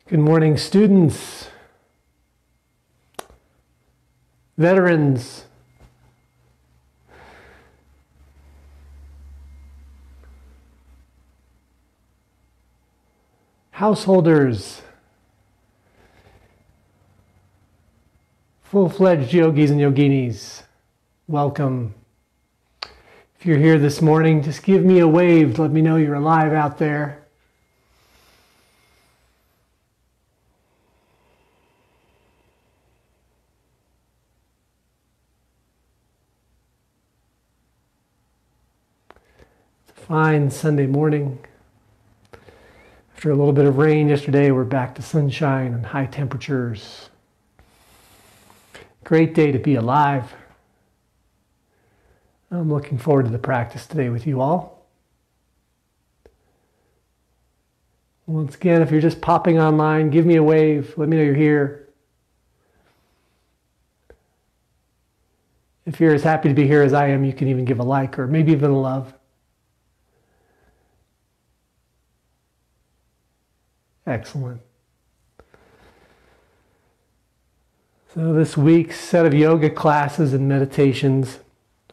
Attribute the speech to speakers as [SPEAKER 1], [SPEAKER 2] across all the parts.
[SPEAKER 1] Good morning, students, veterans, householders, full-fledged yogis and yoginis. Welcome. If you're here this morning, just give me a wave to let me know you're alive out there. Fine Sunday morning. After a little bit of rain yesterday, we're back to sunshine and high temperatures. Great day to be alive. I'm looking forward to the practice today with you all. Once again, if you're just popping online, give me a wave. Let me know you're here. If you're as happy to be here as I am, you can even give a like or maybe even a love. Excellent. So this week's set of yoga classes and meditations,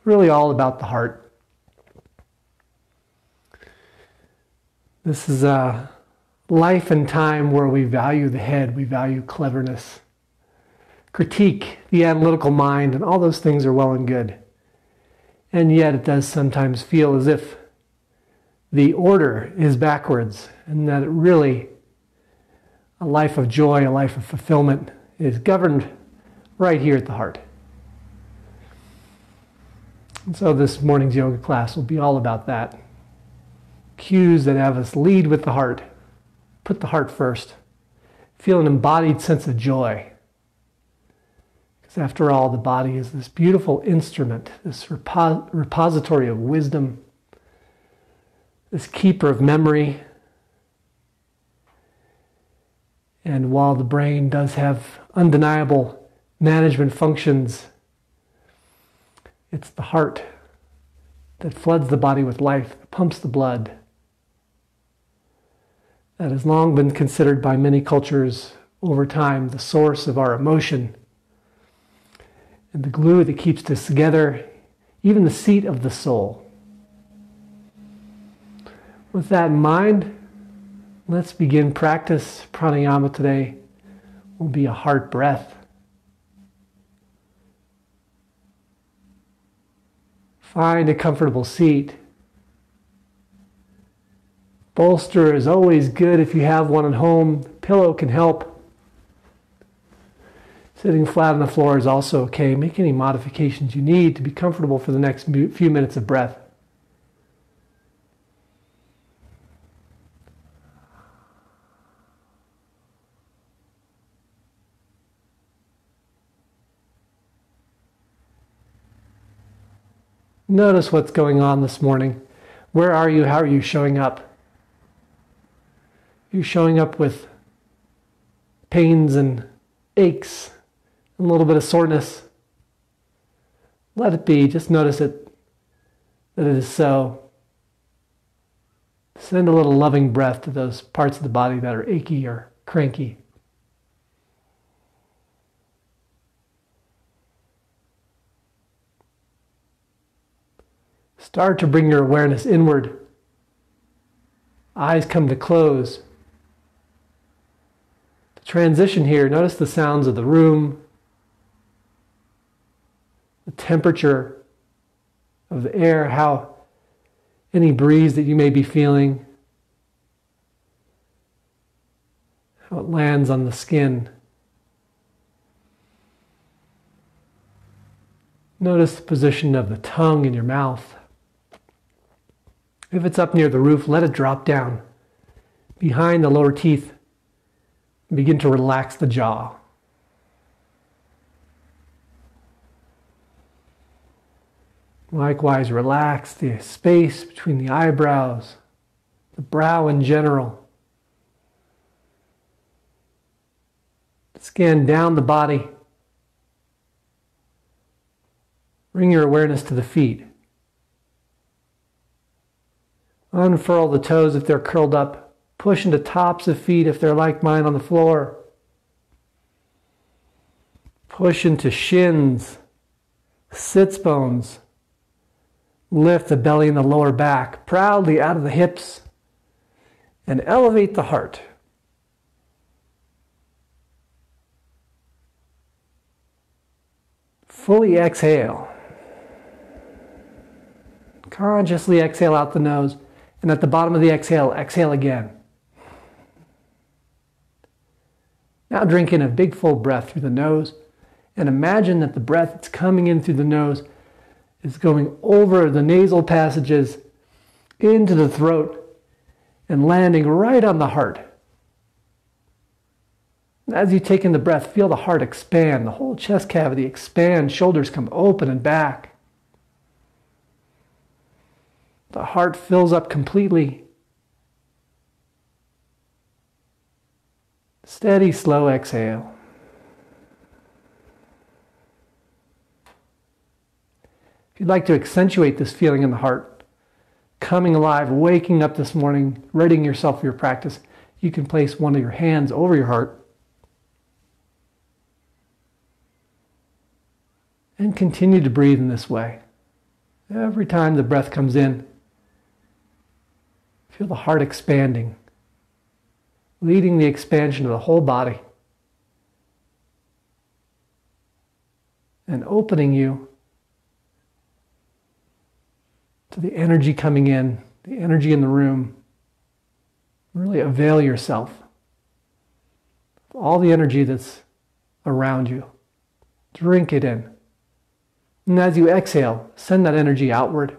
[SPEAKER 1] really all about the heart. This is a life and time where we value the head, we value cleverness, critique the analytical mind, and all those things are well and good. And yet it does sometimes feel as if the order is backwards and that it really a life of joy, a life of fulfillment is governed right here at the heart. And so this morning's yoga class will be all about that. Cues that have us lead with the heart, put the heart first, feel an embodied sense of joy. Because after all, the body is this beautiful instrument, this repository of wisdom, this keeper of memory. And while the brain does have undeniable management functions, it's the heart that floods the body with life, that pumps the blood. That has long been considered by many cultures over time the source of our emotion and the glue that keeps us together, even the seat of the soul. With that in mind, let's begin practice. Pranayama today will be a heart breath. Find a comfortable seat. Bolster is always good if you have one at home. Pillow can help. Sitting flat on the floor is also okay. Make any modifications you need to be comfortable for the next few minutes of breath. Notice what's going on this morning. Where are you? How are you showing up? You're showing up with pains and aches, and a little bit of soreness. Let it be. Just notice it, that it is so. Send a little loving breath to those parts of the body that are achy or cranky. Start to bring your awareness inward. Eyes come to close. The transition here, notice the sounds of the room, the temperature of the air, how any breeze that you may be feeling, how it lands on the skin. Notice the position of the tongue in your mouth. If it's up near the roof, let it drop down behind the lower teeth and begin to relax the jaw. Likewise, relax the space between the eyebrows, the brow in general. Scan down the body. Bring your awareness to the feet. Unfurl the toes if they're curled up. Push into tops of feet if they're like mine on the floor. Push into shins, sits bones. Lift the belly and the lower back proudly out of the hips and elevate the heart. Fully exhale. Consciously exhale out the nose, and at the bottom of the exhale, exhale again. Now drink in a big full breath through the nose, and imagine that the breath that's coming in through the nose is going over the nasal passages into the throat and landing right on the heart. As you take in the breath, feel the heart expand, the whole chest cavity expand, shoulders come open and back. The heart fills up completely. Steady, slow exhale. If you'd like to accentuate this feeling in the heart, coming alive, waking up this morning, readying yourself for your practice, you can place one of your hands over your heart and continue to breathe in this way. Every time the breath comes in, feel the heart expanding, leading the expansion of the whole body and opening you to the energy coming in, the energy in the room. Really avail yourself of all the energy that's around you. Drink it in. And as you exhale, send that energy outward.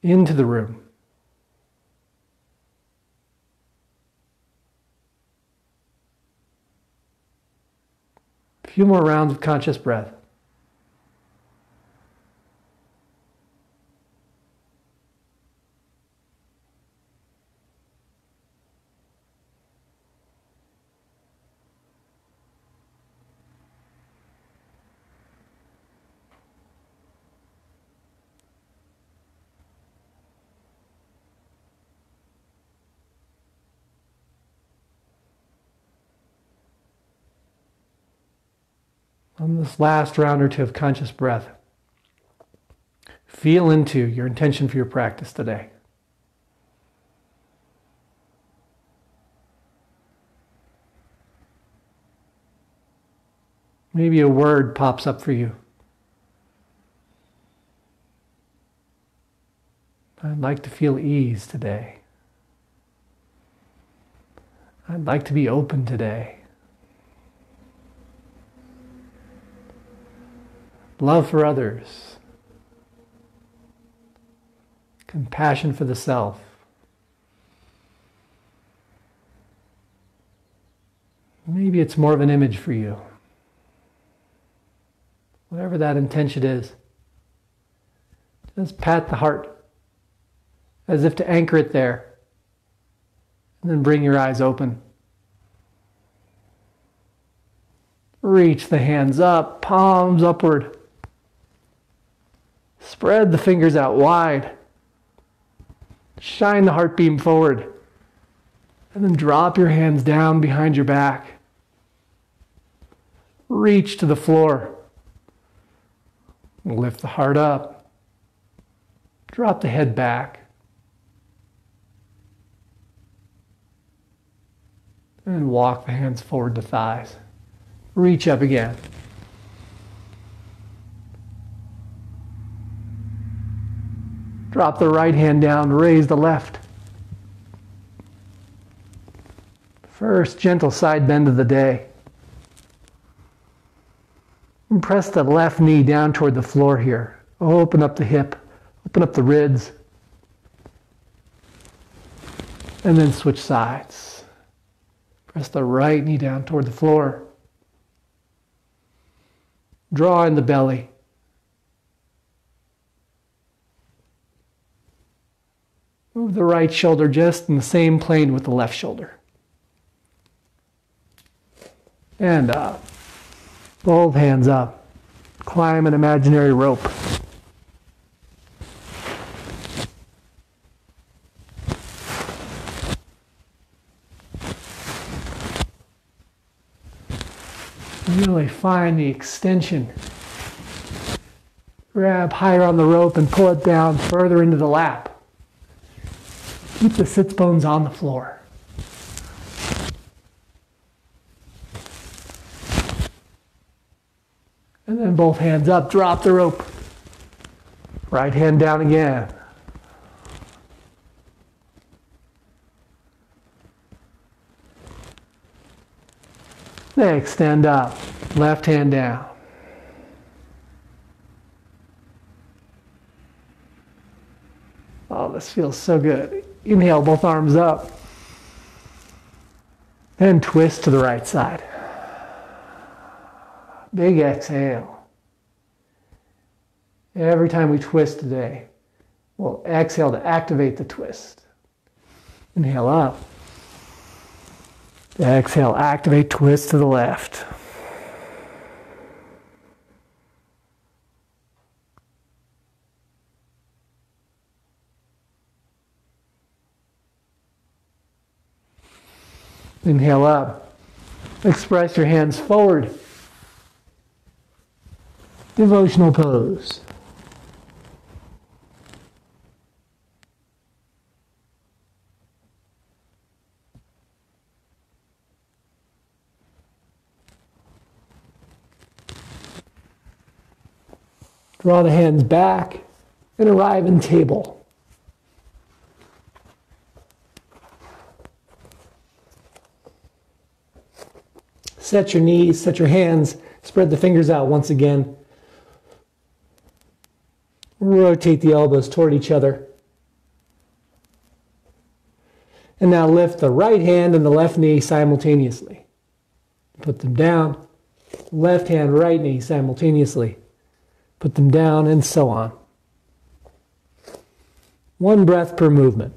[SPEAKER 1] Into the room. A few more rounds of conscious breath. On this last round or two of conscious breath, feel into your intention for your practice today. Maybe a word pops up for you. I'd like to feel ease today. I'd like to be open today. Love for others. Compassion for the self. Maybe it's more of an image for you. Whatever that intention is, just pat the heart as if to anchor it there. And then bring your eyes open. Reach the hands up, palms upward. Spread the fingers out wide. Shine the heart beam forward. And then drop your hands down behind your back. Reach to the floor. Lift the heart up. Drop the head back. And walk the hands forward to thighs. Reach up again. Drop the right hand down, raise the left. First gentle side bend of the day. And press the left knee down toward the floor here. Open up the hip, open up the ribs. And then switch sides. Press the right knee down toward the floor. Draw in the belly. Move the right shoulder just in the same plane with the left shoulder. And up. Both hands up. Climb an imaginary rope. Really find the extension. Grab higher on the rope and pull it down further into the lap. Keep the sits bones on the floor. And then both hands up, drop the rope. Right hand down again. Then extend up, left hand down. Oh, this feels so good. Inhale, both arms up. Then twist to the right side. Big exhale. Every time we twist today, we'll exhale to activate the twist. Inhale up. Exhale, activate, twist to the left. Inhale up. Express your hands forward. Devotional pose. Draw the hands back and arrive in table. Set your knees, set your hands, spread the fingers out once again. Rotate the elbows toward each other. And now lift the right hand and the left knee simultaneously. Put them down. Left hand, right knee simultaneously. Put them down, and so on. One breath per movement.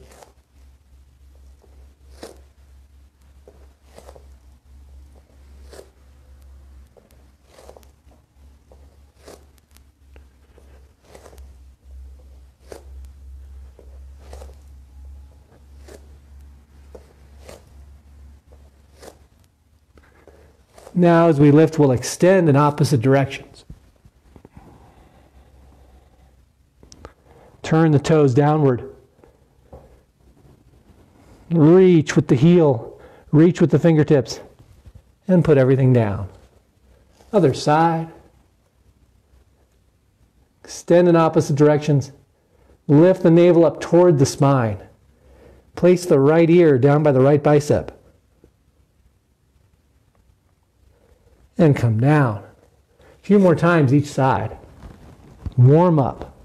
[SPEAKER 1] Now, as we lift, we'll extend in opposite directions. Turn the toes downward. Reach with the heel. Reach with the fingertips. And put everything down. Other side. Extend in opposite directions. Lift the navel up toward the spine. Place the right ear down by the right bicep. And come down. A few more times each side. Warm up.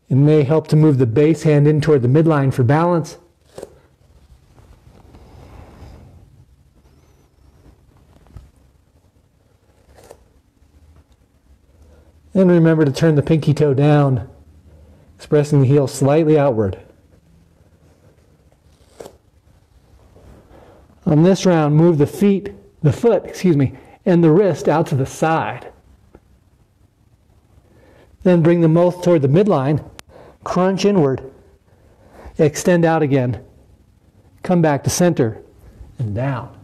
[SPEAKER 1] It may help to move the base hand in toward the midline for balance. And remember to turn the pinky toe down, expressing the heel slightly outward. On this round, move the foot, and the wrist out to the side. Then bring them both toward the midline, crunch inward, extend out again, come back to center, and down.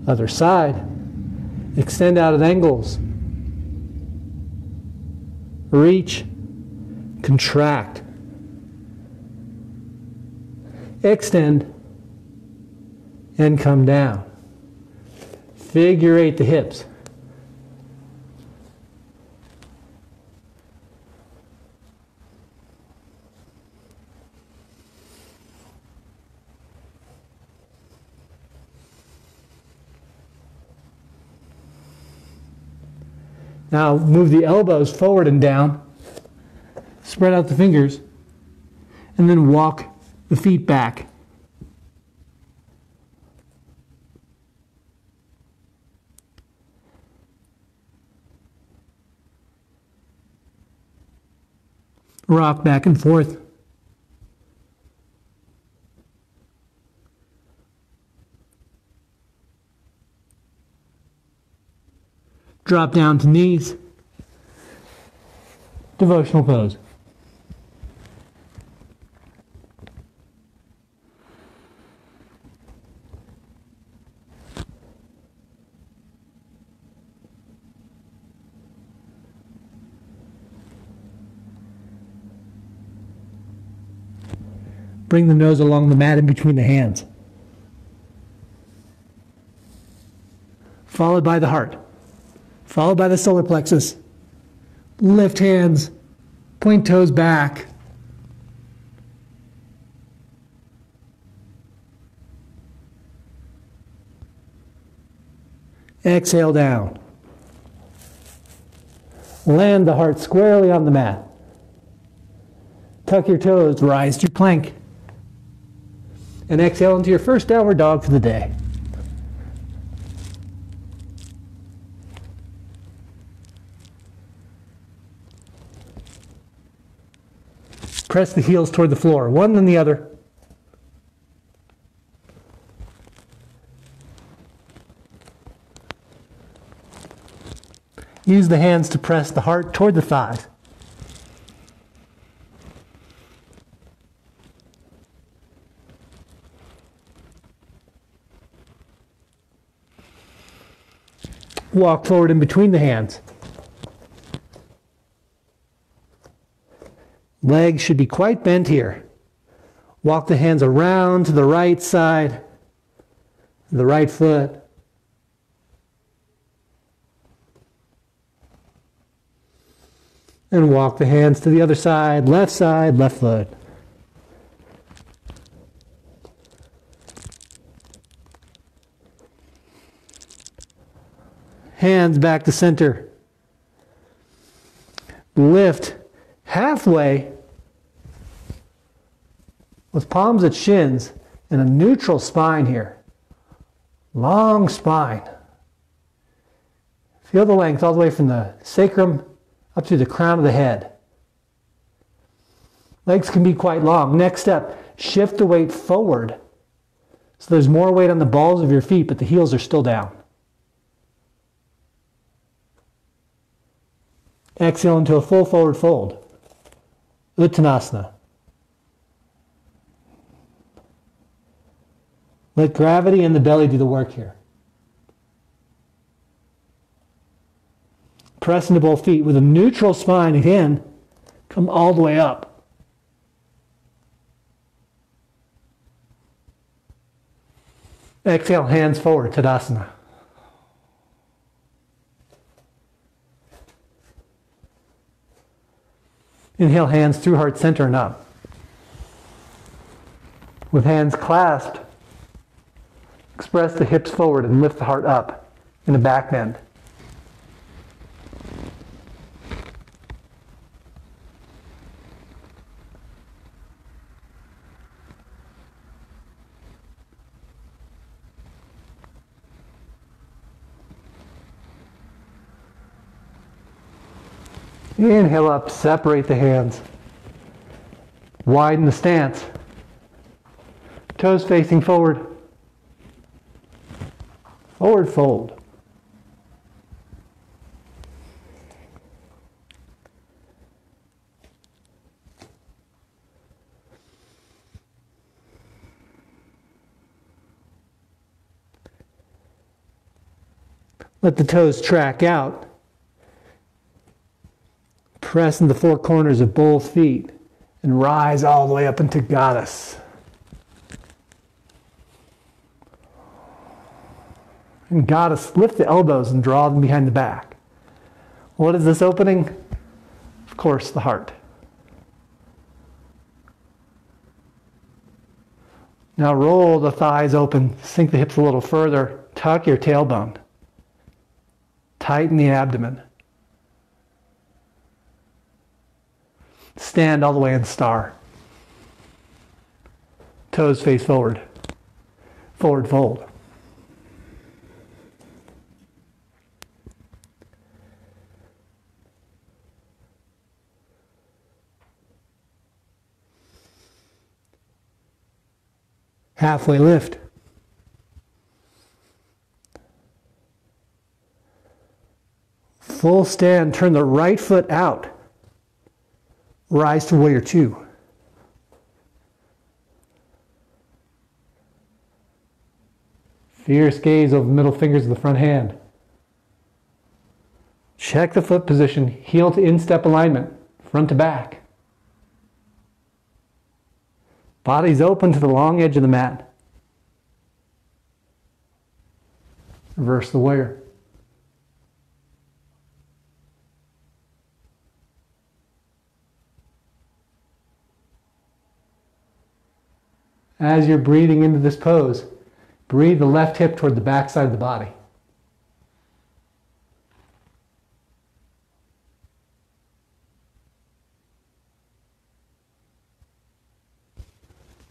[SPEAKER 1] Other side, extend out at angles, reach, contract, extend, and come down. Figure eight the hips. Now move the elbows forward and down, spread out the fingers, and then walk the feet back. Rock back and forth. Drop down to knees. Devotional pose. Bring the nose along the mat in between the hands. Followed by the heart. Followed by the solar plexus. Lift hands. Point toes back. Exhale down. Land the heart squarely on the mat. Tuck your toes, rise to plank. And exhale into your first downward dog for the day. Press the heels toward the floor, one then the other. Use the hands to press the heart toward the thighs. Walk forward in between the hands. Legs should be quite bent here. Walk the hands around to the right side, the right foot. And walk the hands to the other side, left foot. Hands back to center. Lift halfway with palms at shins and a neutral spine here. Long spine. Feel the length all the way from the sacrum up to the crown of the head. Legs can be quite long. Next step, shift the weight forward. So there's more weight on the balls of your feet, but the heels are still down. Exhale into a full forward fold. Uttanasana. Let gravity and the belly do the work here. Press into both feet with a neutral spine. Again, come all the way up. Exhale, hands forward, Tadasana. Inhale, hands through heart center and up. With hands clasped, express the hips forward and lift the heart up in a back bend. Inhale up, separate the hands. Widen the stance. Toes facing forward. Forward fold. Let the toes track out. Press in the four corners of both feet and rise all the way up into Goddess. And Goddess, lift the elbows and draw them behind the back. What is this opening? Of course, the heart. Now roll the thighs open, sink the hips a little further, tuck your tailbone. Tighten the abdomen. Stand all the way in star. Toes face forward. Forward fold. Halfway lift. Full stand, turn the right foot out. Rise to warrior two. Fierce gaze over the middle fingers of the front hand. Check the foot position, heel to instep alignment, front to back. Body's open to the long edge of the mat. Reverse the warrior. As you're breathing into this pose, breathe the left hip toward the back side of the body.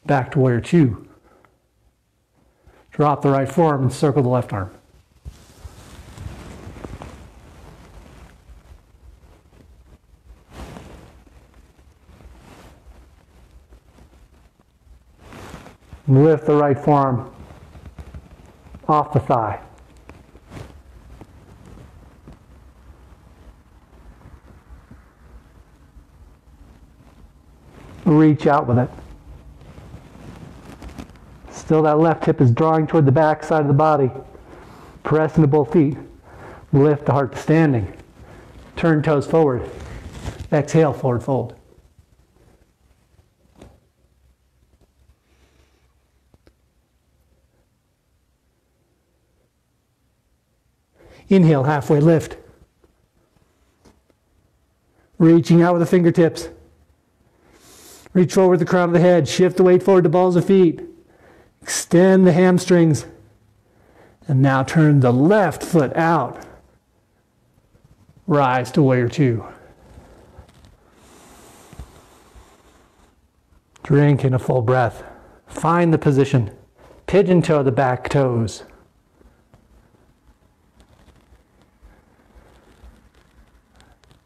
[SPEAKER 1] Back to warrior two. Drop the right forearm and circle the left arm. Lift the right forearm off the thigh. Reach out with it. Still that left hip is drawing toward the back side of the body. Press into both feet. Lift the heart to standing. Turn toes forward. Exhale, forward fold. Inhale, halfway lift. Reaching out with the fingertips. Reach forward the crown of the head. Shift the weight forward to balls of feet. Extend the hamstrings. And now turn the left foot out. Rise to warrior two. Drink in a full breath. Find the position. Pigeon toe the back toes.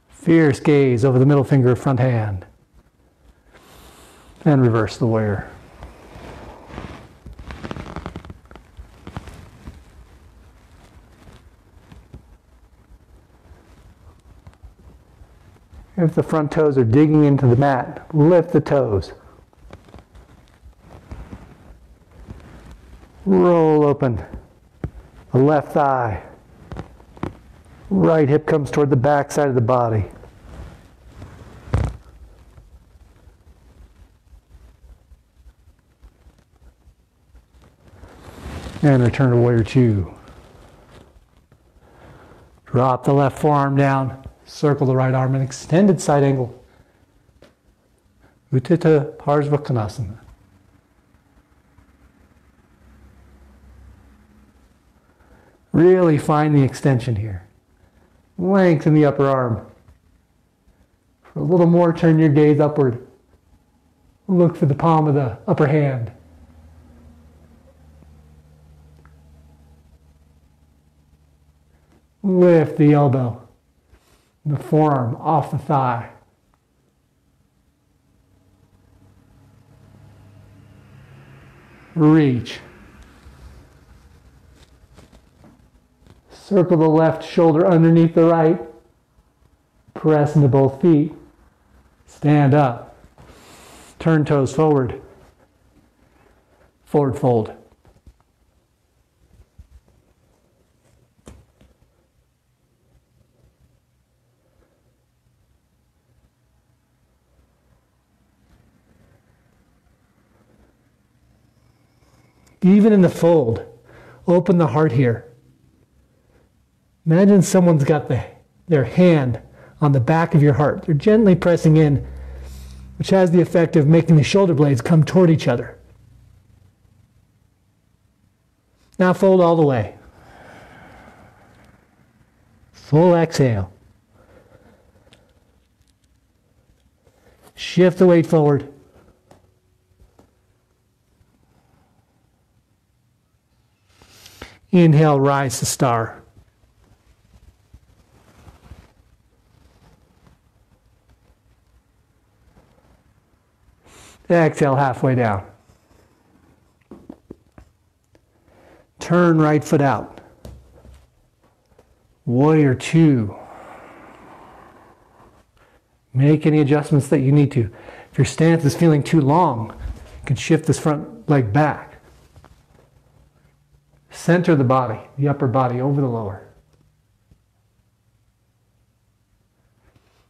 [SPEAKER 1] Fierce gaze over the middle finger of front hand. And reverse the warrior. If the front toes are digging into the mat, lift the toes. Roll open the left thigh. Right hip comes toward the back side of the body. And return to warrior two. Drop the left forearm down. Circle the right arm in extended side angle. Utthita Parsvakonasana. Really find the extension here. Lengthen the upper arm. For a little more, turn your gaze upward. Look for the palm of the upper hand. Lift the elbow. The forearm off the thigh. Reach. Circle the left shoulder underneath the right. Press into both feet. Stand up. Turn toes forward. Forward fold. Even in the open the heart here. Imagine someone's got their hand on the back of your heart. They're gently pressing in, which has the effect of making the shoulder blades come toward each other. Now fold all the way. Full exhale. Shift the weight forward. Inhale, rise to star. Exhale, halfway down. Turn right foot out. Warrior two. Make any adjustments that you need to. If your stance is feeling too long, you can shift this front leg back. Center the body, the upper body over the lower.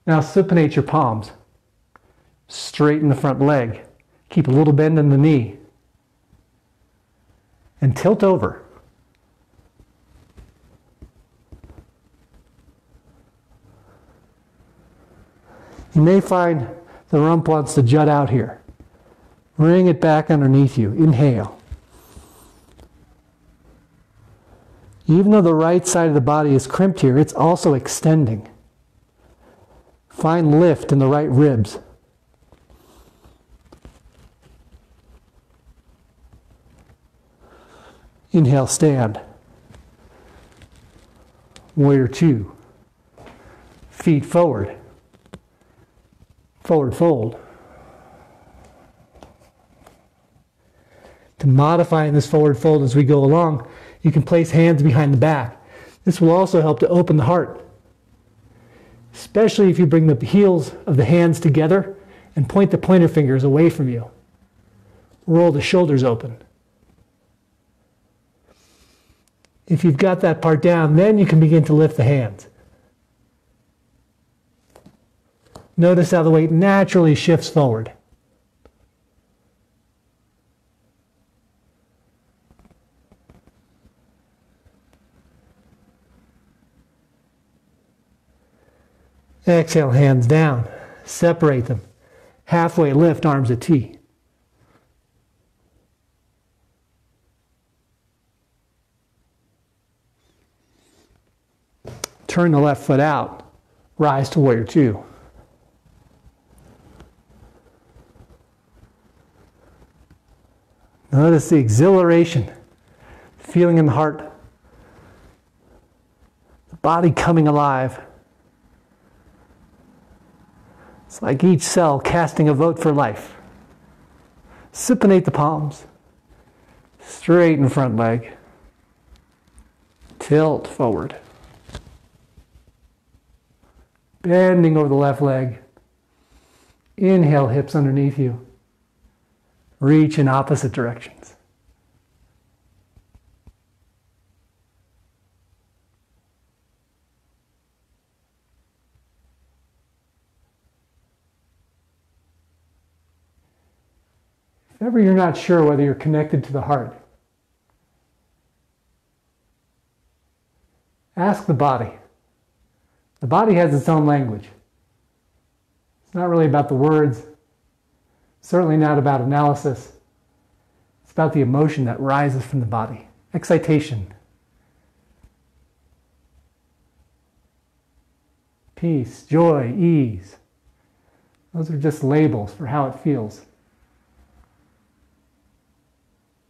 [SPEAKER 1] Now supinate your palms. Straighten the front leg. Keep a little bend in the knee. And tilt over. You may find the rump wants to jut out here. Bring it back underneath you. Inhale. Even though the right side of the body is crimped here, it's also extending. Find lift in the right ribs. Inhale, stand. Warrior two. Feet forward. Forward fold. To modify this forward fold as we go along, you can place hands behind the back. This will also help to open the heart, especially if you bring the heels of the hands together and point the pointer fingers away from you. Roll the shoulders open. If you've got that part down, then you can begin to lift the hands. Notice how the weight naturally shifts forward. Exhale, hands down. Separate them. Halfway lift, arms at T. Turn the left foot out. Rise to warrior two. Notice the exhilaration, feeling in the heart, the body coming alive. It's like each cell casting a vote for life. Supinate the palms. Straighten front leg. Tilt forward. Bending over the left leg. Inhale, hips underneath you. Reach in opposite directions. If ever you're not sure whether you're connected to the heart, ask the body. The body has its own language. It's not really about the words. Certainly not about analysis. It's about the emotion that rises from the body. Excitation. Peace, joy, ease. Those are just labels for how it feels.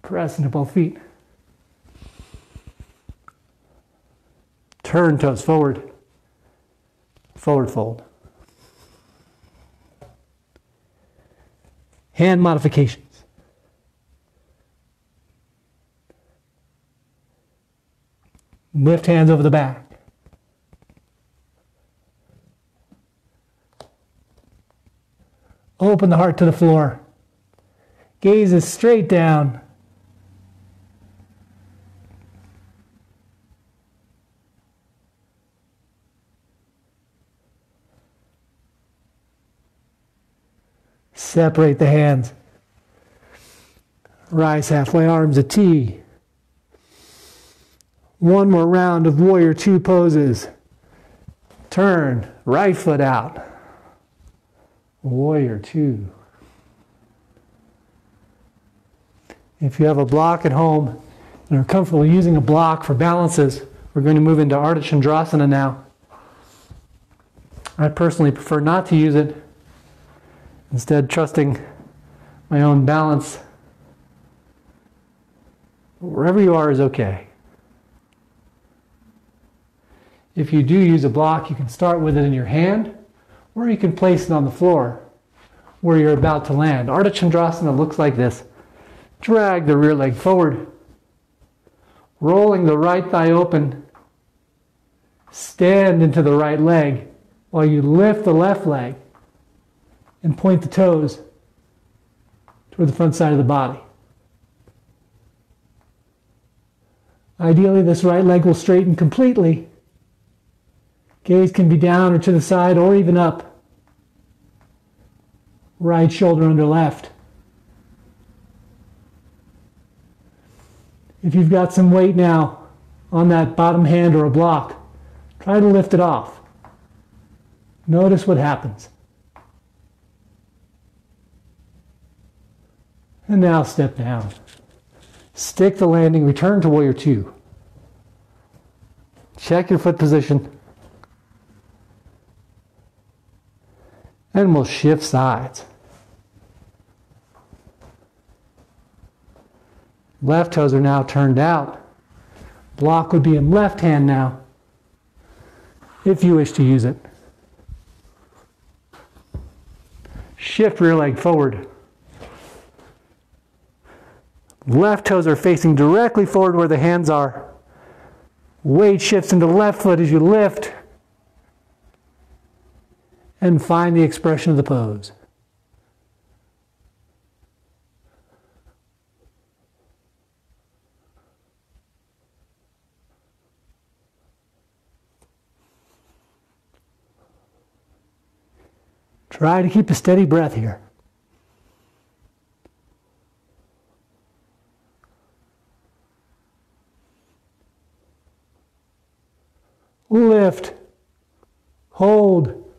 [SPEAKER 1] Press into both feet. Turn toes forward. Forward fold. Hand modifications. Lift hands over the back. Open the heart to the floor. Gaze is straight down. Separate the hands. Rise halfway, arms at T. One more round of warrior two poses. Turn, right foot out. Warrior two. If you have a block at home and are comfortable using a block for balances, we're going to move into Ardha Chandrasana now. I personally prefer not to use it. Instead, trusting my own balance. Wherever you are is okay. If you do use a block, you can start with it in your hand, or you can place it on the floor where you're about to land. Ardha Chandrasana looks like this. Drag the rear leg forward, rolling the right thigh open. Stand into the right leg while you lift the left leg and point the toes toward the front side of the body. Ideally, this right leg will straighten completely. Gaze can be down or to the side or even up. Right shoulder under left. If you've got some weight now on that bottom hand or a block, try to lift it off. Notice what happens. And now step down. Stick the landing, return to warrior two. Check your foot position. And we'll shift sides. Left toes are now turned out. Block would be in left hand now, if you wish to use it. Shift rear leg forward. Left toes are facing directly forward where the hands are. Weight shifts into left foot as you lift. And find the expression of the pose. Try to keep a steady breath here. Lift, hold,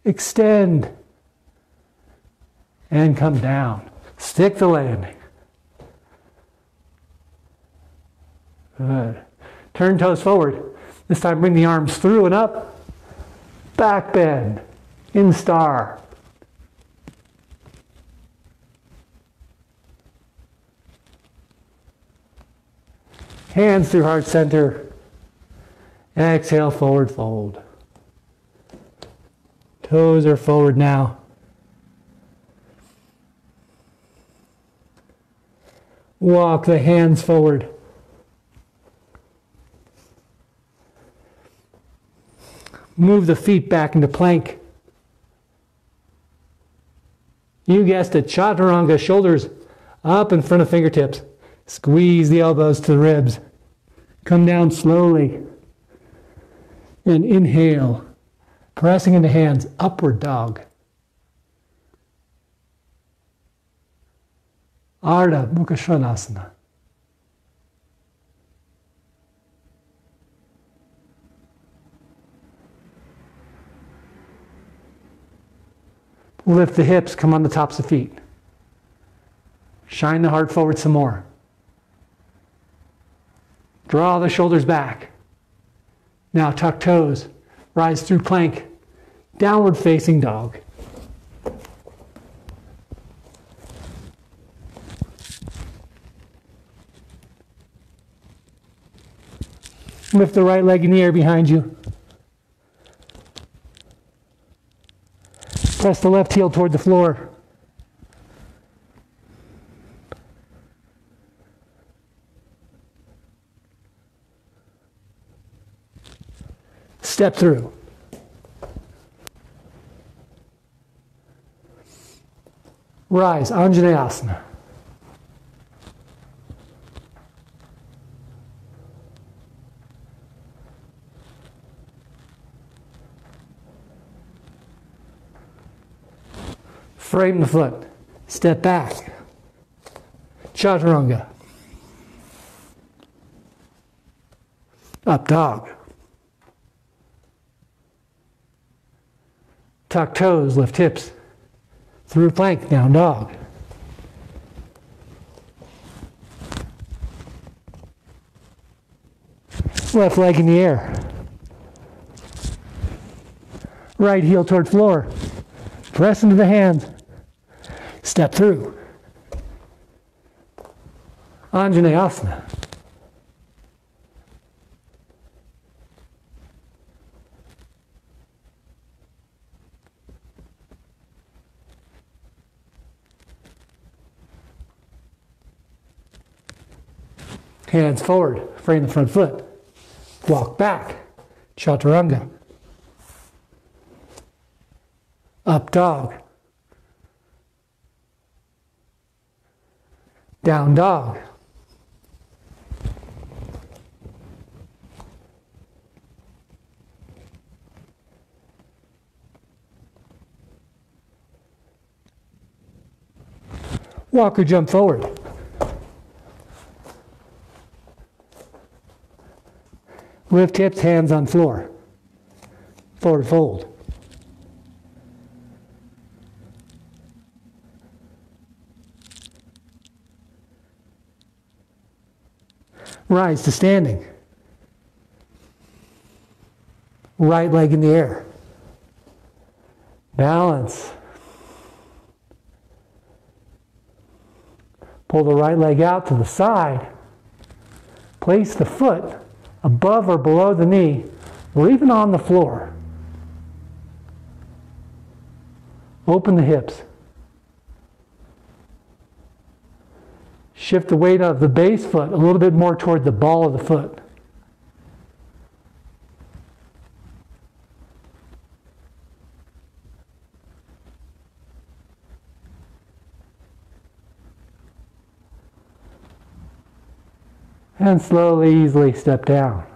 [SPEAKER 1] extend, and come down. Stick the landing. Good. Turn toes forward. This time bring the arms through and up. Back bend. In star. Hands through heart center. Exhale, forward fold. Toes are forward now. Walk the hands forward. Move the feet back into plank. You guessed it, chaturanga, shoulders up in front of fingertips. Squeeze the elbows to the ribs. Come down slowly. And inhale, pressing into hands, upward dog. Ardha Mukha Svanasana. Lift the hips, come on the tops of feet. Shine the heart forward some more. Draw the shoulders back. Now tuck toes, rise through plank, downward facing dog. Lift the right leg in the air behind you. Press the left heel toward the floor. Step through. Rise, Anjaneyasana. Frame the foot. Step back. Chaturanga. Up dog. Tuck toes, lift hips. Through plank, down dog. Left leg in the air. Right heel toward floor. Press into the hands. Step through. Anjaneyasana. Hands forward, frame the front foot. Walk back, chaturanga. Up dog. Down dog. Walk or jump forward. Lift hips, hands on floor. Forward fold. Rise to standing. Right leg in the air. Balance. Pull the right leg out to the side. Place the foot above or below the knee, or even on the floor. Open the hips. Shift the weight of the base foot a little bit more toward the ball of the foot. And slowly, easily step down.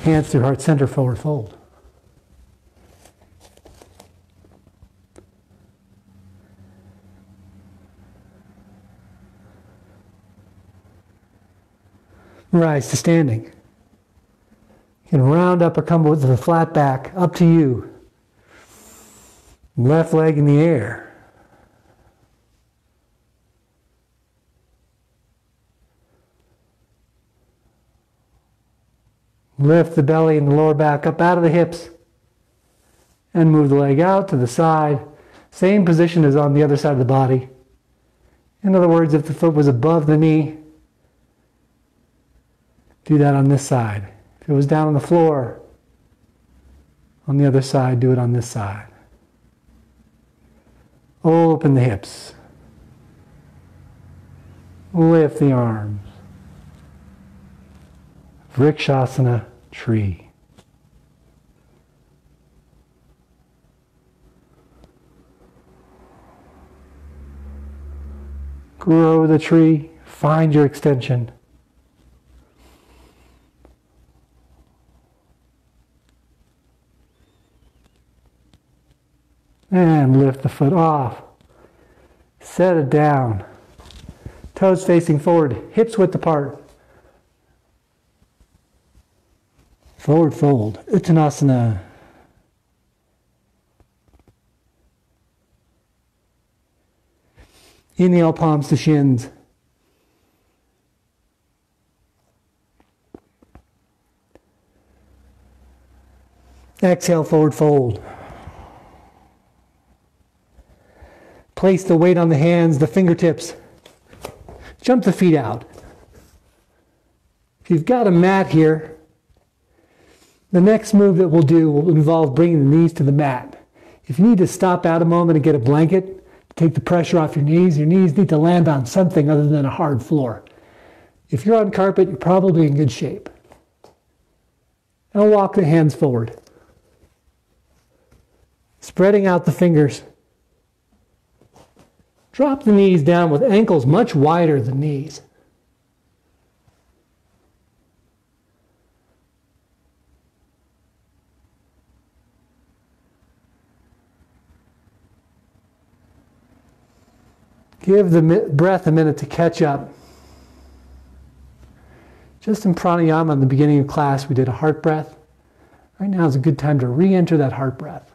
[SPEAKER 1] Hands through heart center, forward fold. Rise to standing. You can round up or come with a flat back, up to you. Left leg in the air. Lift the belly and the lower back up out of the hips and move the leg out to the side. Same position as on the other side of the body. In other words, if the foot was above the knee, do that on this side. If it was down on the floor, on the other side, do it on this side. Open the hips. Lift the arms. Vrikshasana, tree. Grow the tree, find your extension. And lift the foot off. Set it down. Toes facing forward, hips width apart. Forward fold, Uttanasana. Inhale, palms to shins. Exhale, forward fold. Place the weight on the hands, the fingertips. Jump the feet out. If you've got a mat here, the next move that we'll do will involve bringing the knees to the mat. If you need to stop out a moment and get a blanket to take the pressure off your knees need to land on something other than a hard floor. If you're on carpet, you're probably in good shape. And walk the hands forward. Spreading out the fingers. Drop the knees down with ankles much wider than knees. Give the breath a minute to catch up. Just in pranayama in the beginning of class, we did a heart breath. Right now is a good time to re-enter that heart breath.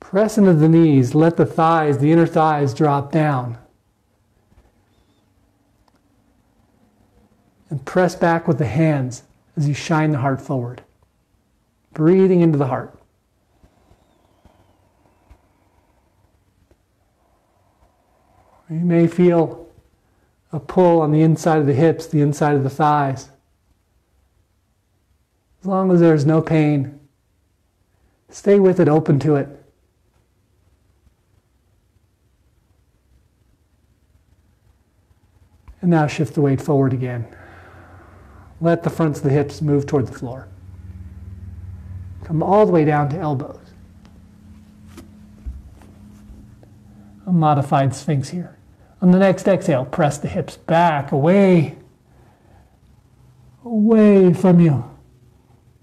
[SPEAKER 1] Press into the knees, let the thighs, the inner thighs drop down. And press back with the hands as you shine the heart forward. Breathing into the heart. You may feel a pull on the inside of the hips, the inside of the thighs. As long as there's no pain, stay with it, open to it. And now shift the weight forward again. Let the fronts of the hips move toward the floor. Come all the way down to elbows. A modified sphinx here. On the next exhale, press the hips back, away from you,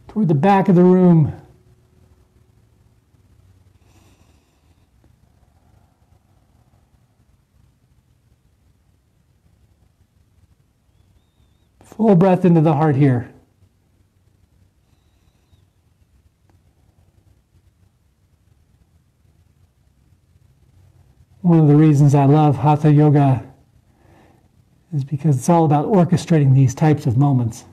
[SPEAKER 1] toward the back of the room. Full breath into the heart here. One of the reasons I love Hatha Yoga is because it's all about orchestrating these types of moments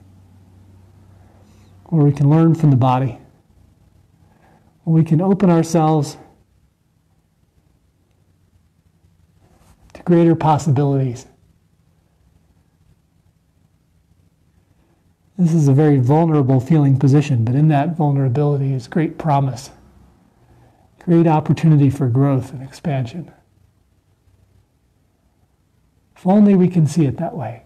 [SPEAKER 1] where we can learn from the body, where we can open ourselves to greater possibilities. This is a very vulnerable feeling position, but in that vulnerability is great promise, great opportunity for growth and expansion. If only we can see it that way.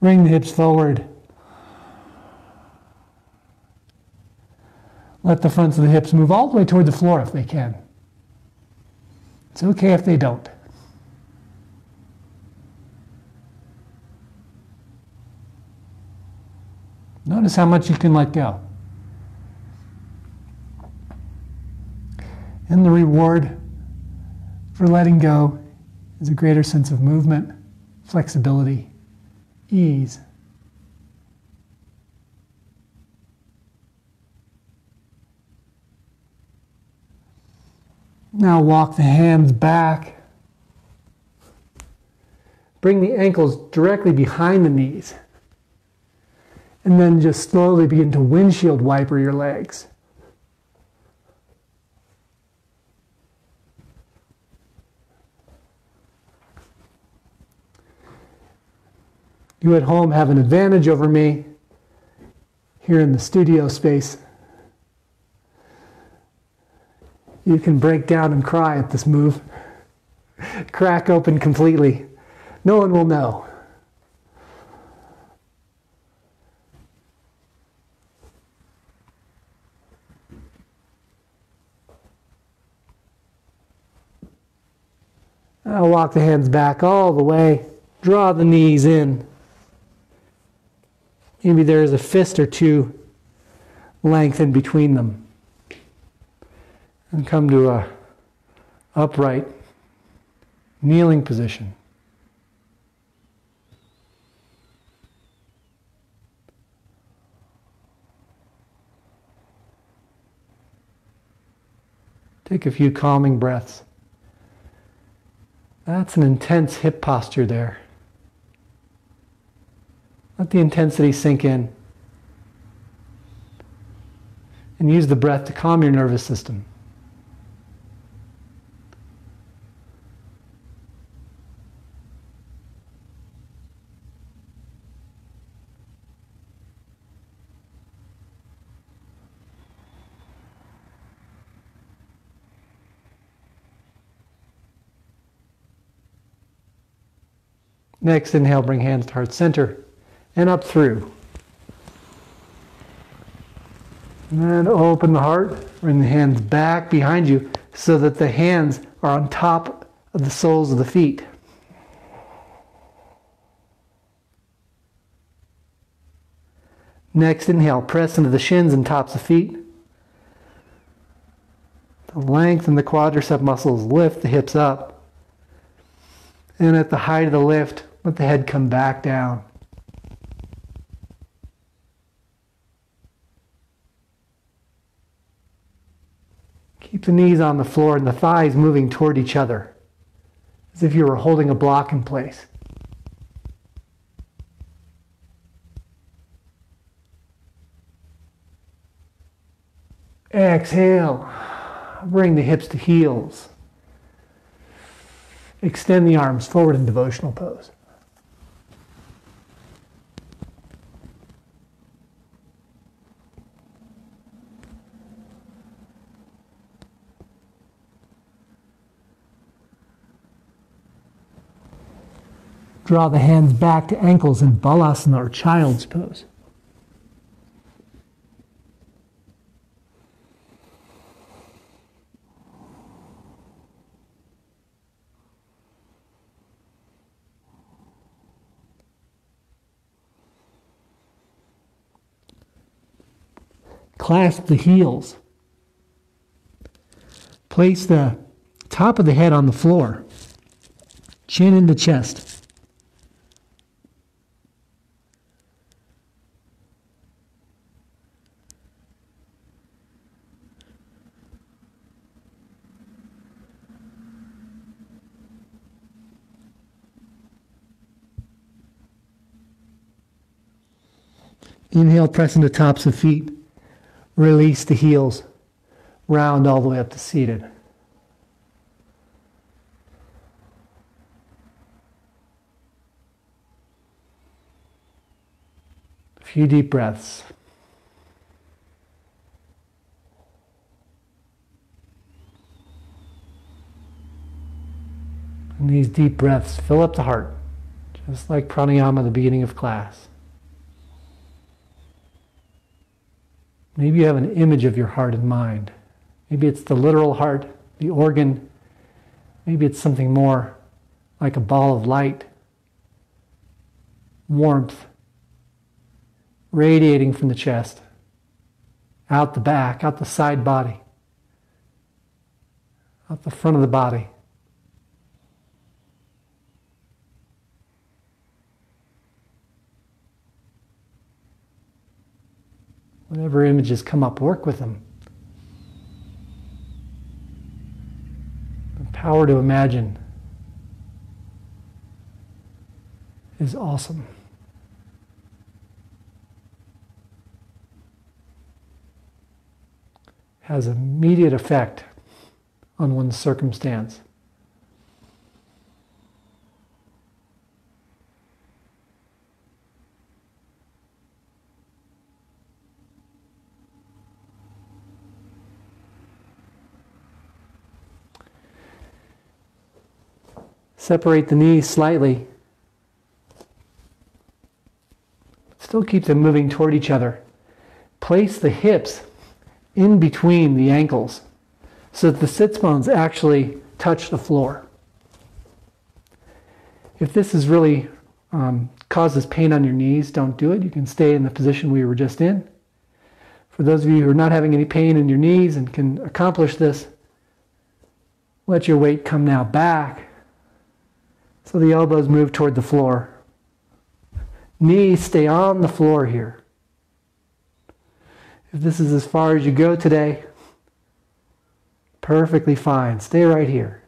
[SPEAKER 1] Bring the hips forward. Let the fronts of the hips move all the way toward the floor if they can. It's okay if they don't. Notice how much you can let go. And the reward for letting go is a greater sense of movement, flexibility, ease. Now walk the hands back. Bring the ankles directly behind the knees. And then just slowly begin to windshield wiper your legs. You at home have an advantage over me here in the studio space. You can break down and cry at this move. Crack open completely. No one will know. I'll walk the hands back all the way. Draw the knees in. Maybe there's a fist or two lengthened between them. And come to a upright kneeling position. Take a few calming breaths. That's an intense hip posture there. Let the intensity sink in. And use the breath to calm your nervous system. Next, inhale, bring hands to heart center and up through. And then open the heart, bring the hands back behind you so that the hands are on top of the soles of the feet. Next, inhale, press into the shins and tops of feet. Lengthen the quadricep muscles, lift the hips up. And at the height of the lift, let the head come back down. Keep the knees on the floor and the thighs moving toward each other, as if you were holding a block in place. Exhale. Bring the hips to heels. Extend the arms forward in devotional pose. Draw the hands back to ankles in Balasana or child's pose. Clasp the heels. Place the top of the head on the floor. Chin into chest. Inhale, press into tops of feet. Release the heels. Round all the way up to seated. A few deep breaths. And these deep breaths fill up the heart, just like pranayama at the beginning of class. Maybe you have an image of your heart in mind. Maybe it's the literal heart, the organ. Maybe it's something more like a ball of light, warmth, radiating from the chest, out the back, out the side body, out the front of the body. Whatever images come up, work with them. The power to imagine is awesome. Has immediate effect on one's circumstance. Separate the knees slightly. Still keep them moving toward each other. Place the hips in between the ankles so that the sits bones actually touch the floor. If this is really causes pain on your knees, don't do it. You can stay in the position we were just in. For those of you who are not having any pain in your knees and can accomplish this, let your weight come now back so the elbows move toward the floor. Knees stay on the floor here. If this is as far as you go today, perfectly fine. Stay right here.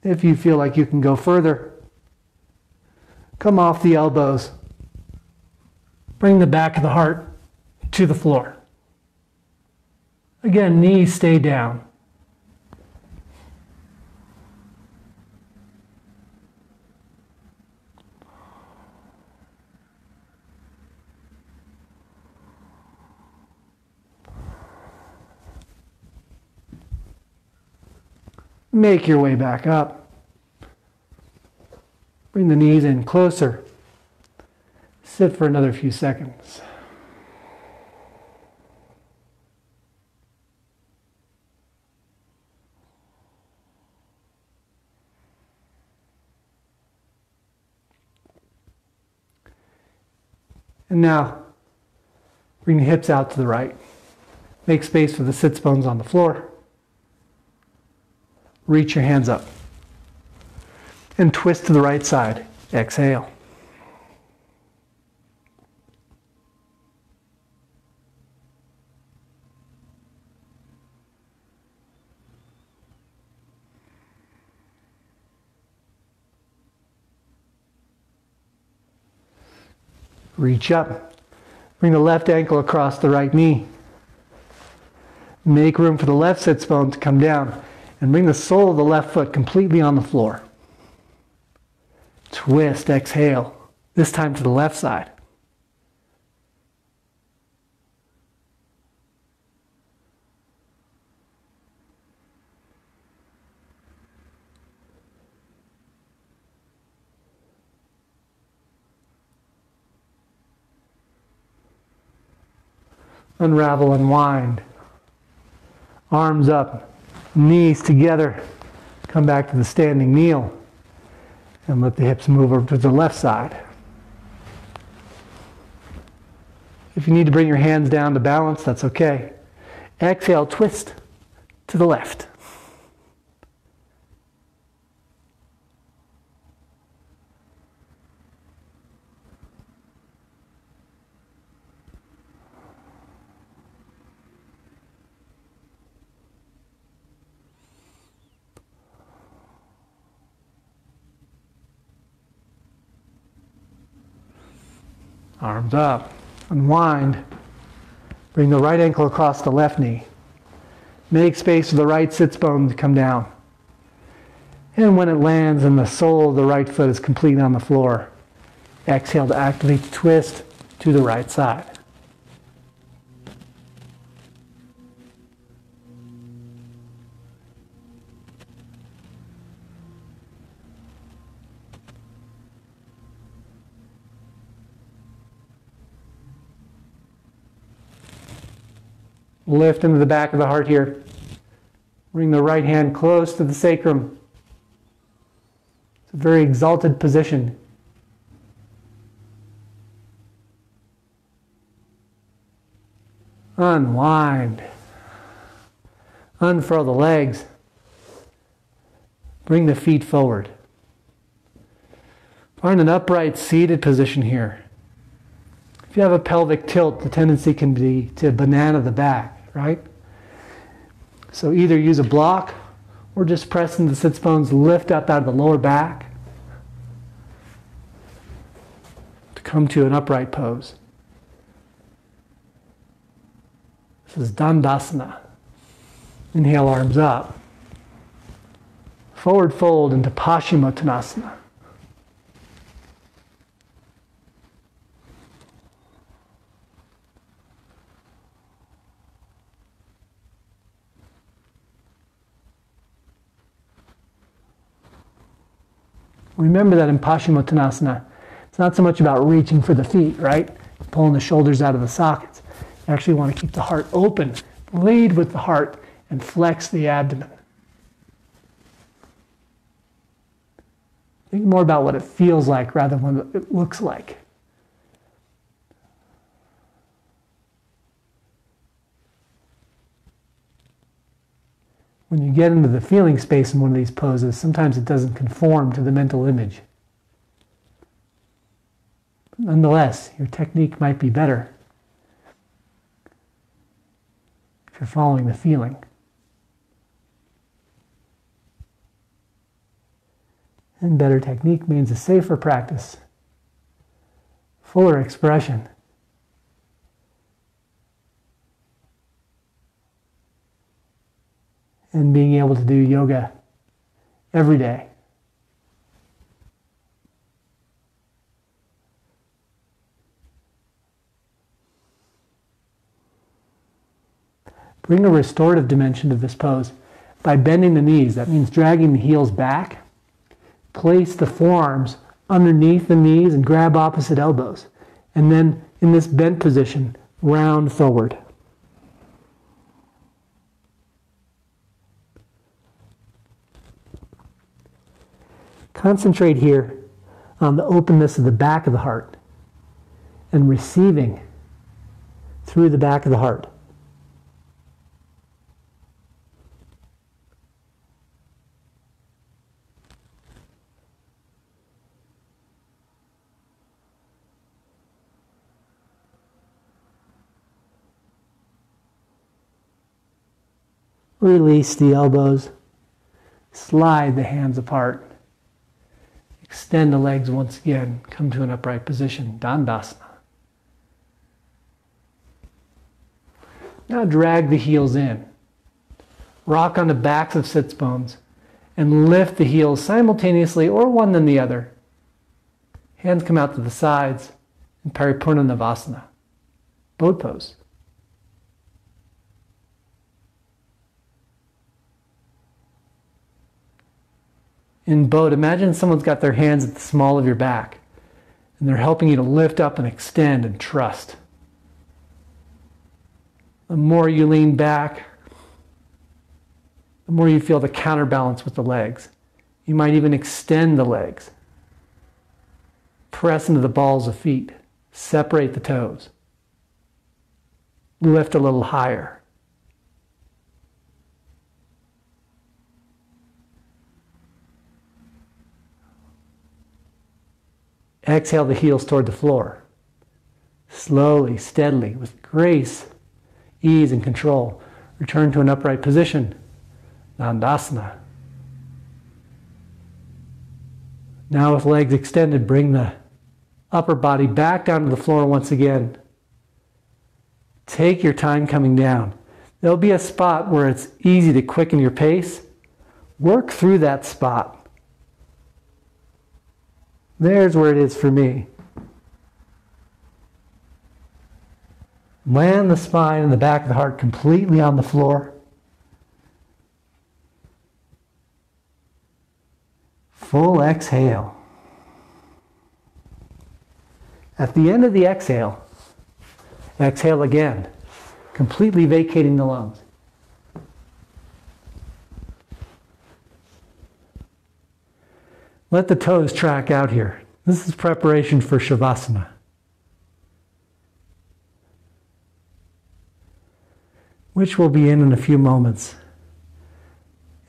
[SPEAKER 1] If you feel like you can go further, come off the elbows. Bring the back of the heart to the floor. Again, knees stay down. Make your way back up. Bring the knees in closer. Sit for another few seconds. And now, bring the hips out to the right. Make space for the sits bones on the floor. Reach your hands up. And twist to the right side. Exhale. Reach up. Bring the left ankle across the right knee. Make room for the left sits bone to come down. And bring the sole of the left foot completely on the floor. Twist, exhale. This time to the left side. Unravel, unwind. Arms up. Knees together, come back to the standing kneel, and let the hips move over to the left side. If you need to bring your hands down to balance, that's okay. Exhale, twist to the left. Arms up. Unwind. Bring the right ankle across the left knee. Make space for the right sits bone to come down. And when it lands and the sole of the right foot is completely on the floor, exhale to activate the twist to the right side. Lift into the back of the heart here. Bring the right hand close to the sacrum. It's a very exalted position. Unwind. Unfurl the legs. Bring the feet forward. Find an upright seated position here. If you have a pelvic tilt, the tendency can be to banana the back, right? So either use a block or just press into the sits bones, lift up out of the lower back to come to an upright pose. This is Dandasana. Inhale, arms up. Forward fold into Paschimottanasana. Remember that in Paschimottanasana, it's not so much about reaching for the feet, right? Pulling the shoulders out of the sockets. You actually want to keep the heart open, lead with the heart, and flex the abdomen. Think more about what it feels like rather than what it looks like. When you get into the feeling space in one of these poses, sometimes it doesn't conform to the mental image. But nonetheless, your technique might be better if you're following the feeling. And better technique means a safer practice, fuller expression. And being able to do yoga every day. Bring a restorative dimension to this pose by bending the knees. That means dragging the heels back. Place the forearms underneath the knees and grab opposite elbows. And then in this bent position, round forward. Concentrate here on the openness of the back of the heart and receiving through the back of the heart. Release the elbows, slide the hands apart. Extend the legs once again. Come to an upright position, Dandasana. Now drag the heels in. Rock on the backs of sits bones and lift the heels simultaneously or one then the other. Hands come out to the sides in Paripurna Navasana, boat pose. In boat, imagine someone's got their hands at the small of your back and they're helping you to lift up and extend and trust. The more you lean back, the more you feel the counterbalance with the legs. You might even extend the legs. Press into the balls of feet. Separate the toes. Lift a little higher. Exhale the heels toward the floor. Slowly, steadily, with grace, ease, and control, return to an upright position, Dandasana. Now with legs extended, bring the upper body back down to the floor once again. Take your time coming down. There'll be a spot where it's easy to quicken your pace. Work through that spot. There's where it is for me. Land the spine and the back of the heart completely on the floor. Full exhale. At the end of the exhale, exhale again, completely vacating the lungs. Let the toes track out here. This is preparation for Shavasana. Which we'll be in a few moments.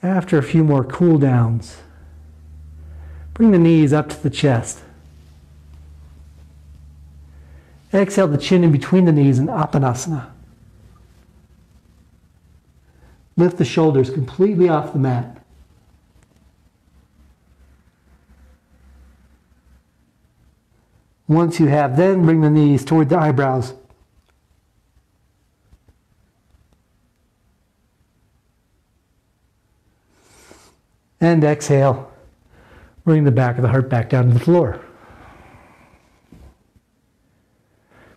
[SPEAKER 1] After a few more cool downs, bring the knees up to the chest. Exhale the chin in between the knees in Apanasana. Lift the shoulders completely off the mat. Once you have, then bring the knees toward the eyebrows. And exhale. Bring the back of the heart back down to the floor.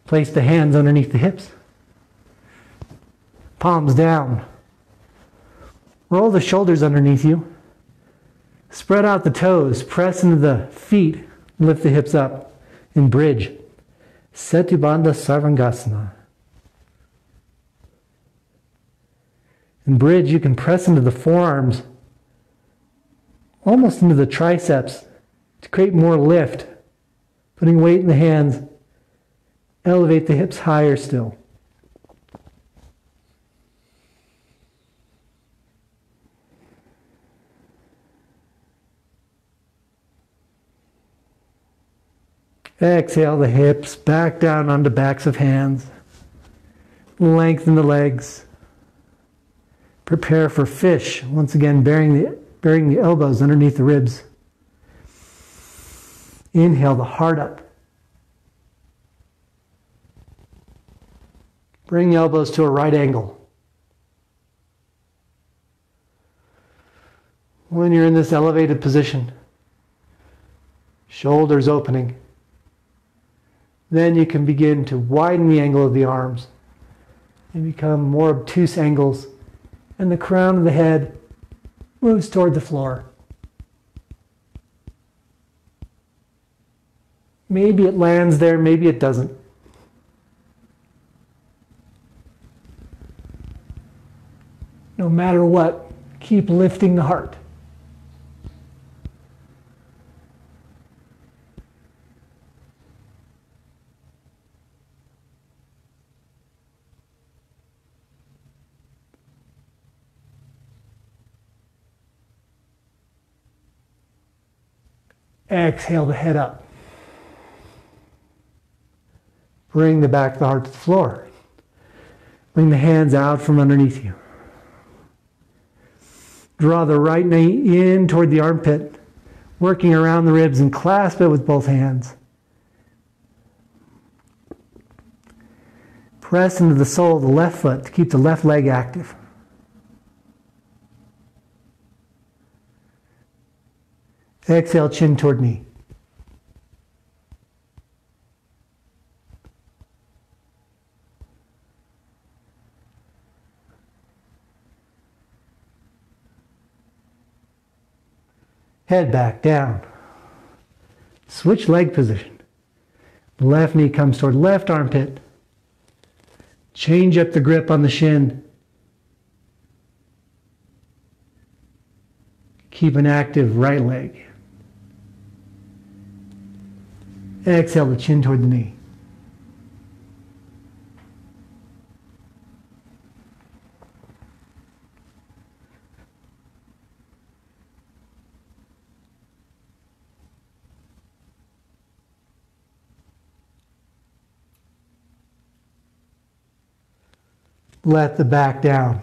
[SPEAKER 1] Place the hands underneath the hips. Palms down. Roll the shoulders underneath you. Spread out the toes. Press into the feet. Lift the hips up. In bridge. Setubandha Sarvangasana. In bridge, you can press into the forearms, almost into the triceps, to create more lift. Putting weight in the hands. Elevate the hips higher still. Exhale the hips back down onto backs of hands. Lengthen the legs. Prepare for fish. Once again, bearing the elbows underneath the ribs. Inhale the heart up. Bring the elbows to a right angle. When you're in this elevated position, shoulders opening, then you can begin to widen the angle of the arms and become more obtuse angles, and the crown of the head moves toward the floor. Maybe it lands there, maybe it doesn't. No matter what, keep lifting the heart. Exhale the head up. Bring the back of the heart to the floor. Bring the hands out from underneath you. Draw the right knee in toward the armpit, working around the ribs, and clasp it with both hands. Press into the sole of the left foot to keep the left leg active. Exhale, chin toward knee. Head back down. Switch leg position. Left knee comes toward left armpit. Change up the grip on the shin. Keep an active right leg. Exhale the chin toward the knee. Let the back down.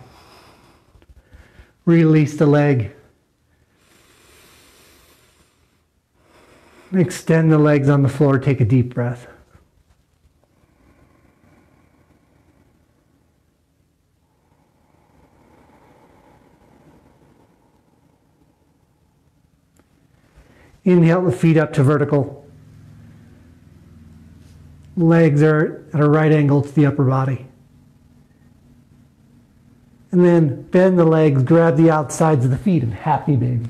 [SPEAKER 1] Release the leg. Extend the legs on the floor. Take a deep breath. Inhale the feet up to vertical. Legs are at a right angle to the upper body. And then bend the legs, grab the outsides of the feet in happy baby.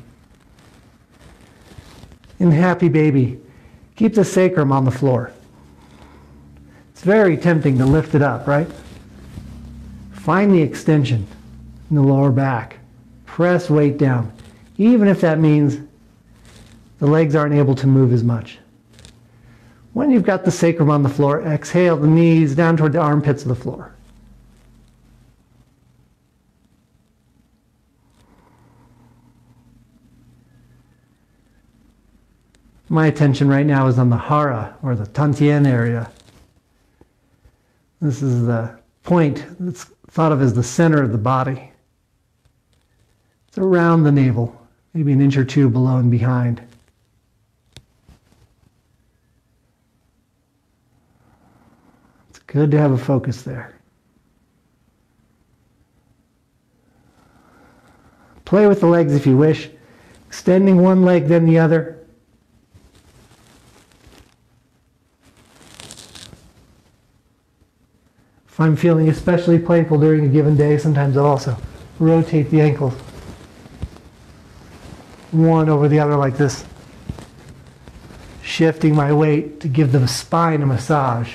[SPEAKER 1] In happy baby, keep the sacrum on the floor. It's very tempting to lift it up, right? Find the extension in the lower back. Press weight down, even if that means the legs aren't able to move as much. When you've got the sacrum on the floor, exhale the knees down toward the armpits of the floor. My attention right now is on the hara, or the tantien area. This is the point that's thought of as the center of the body. It's around the navel, maybe an inch or two below and behind. It's good to have a focus there. Play with the legs if you wish, extending one leg then the other. If I'm feeling especially playful during a given day, sometimes I'll also rotate the ankles one over the other like this, shifting my weight to give the spine a massage.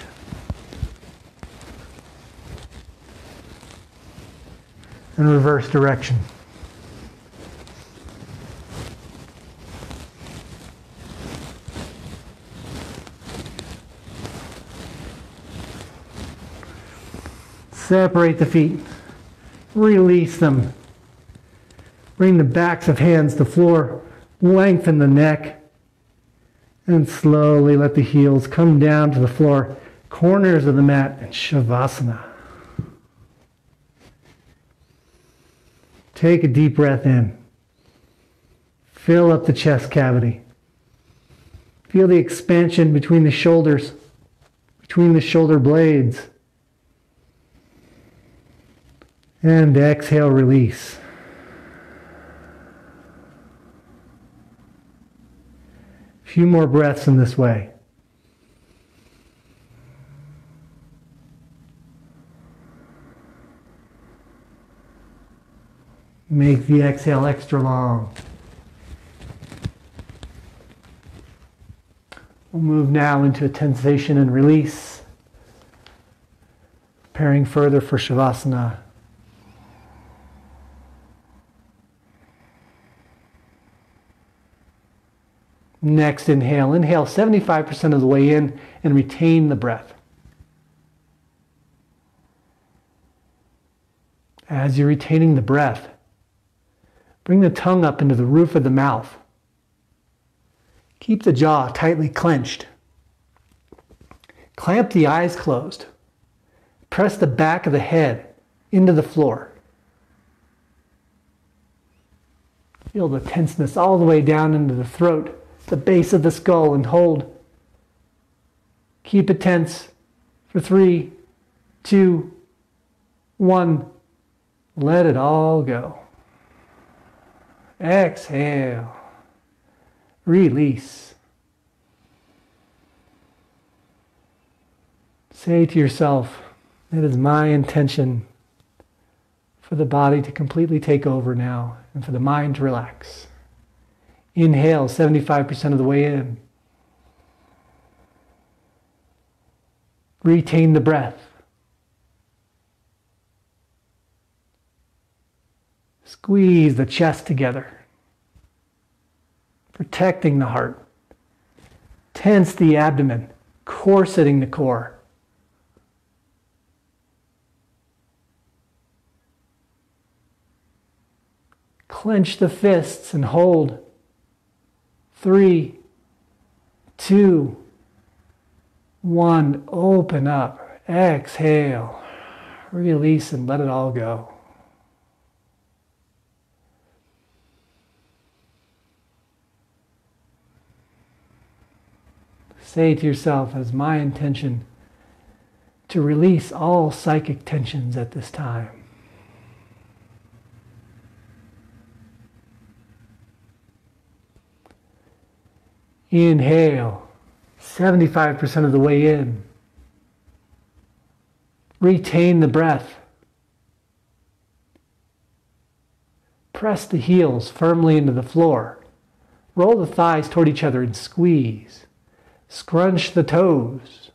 [SPEAKER 1] And reverse direction. Separate the feet, release them. Bring the backs of hands to the floor, lengthen the neck, and slowly let the heels come down to the floor, corners of the mat, and Shavasana. Take a deep breath in. Fill up the chest cavity. Feel the expansion between the shoulders, between the shoulder blades. And exhale, release. A few more breaths in this way. Make the exhale extra long. We'll move now into a tensation and release, preparing further for Shavasana. Next inhale. Inhale 75% of the way in and retain the breath. As you're retaining the breath, bring the tongue up into the roof of the mouth. Keep the jaw tightly clenched. Clamp the eyes closed. Press the back of the head into the floor. Feel the tenseness all the way down into the throat, the base of the skull, and hold. Keep it tense for 3, 2, 1. Let it all go. Exhale. Release. Say to yourself, it is my intention for the body to completely take over now and for the mind to relax. Inhale 75% of the way in. Retain the breath. Squeeze the chest together, protecting the heart. Tense the abdomen, corseting the core. Clench the fists and hold. 3, 2, 1. Open up. Exhale. Release and let it all go. Say to yourself, as my intention, to release all psychic tensions at this time. Inhale, 75% of the way in. Retain the breath. Press the heels firmly into the floor. Roll the thighs toward each other and squeeze. Scrunch the toes.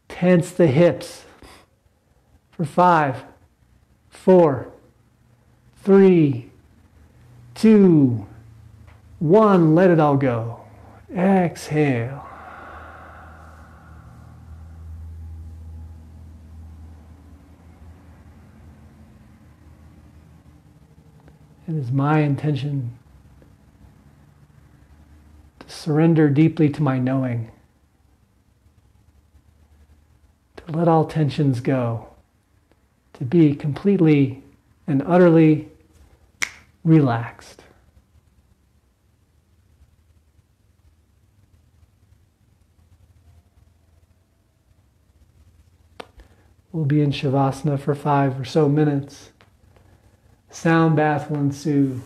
[SPEAKER 1] Tense the hips for 5, 4, 3, 2, 1. Let it all go. Exhale. It is my intention to surrender deeply to my knowing, to let all tensions go, to be completely and utterly relaxed. We'll be in Shavasana for 5 or so minutes. Sound bath will ensue.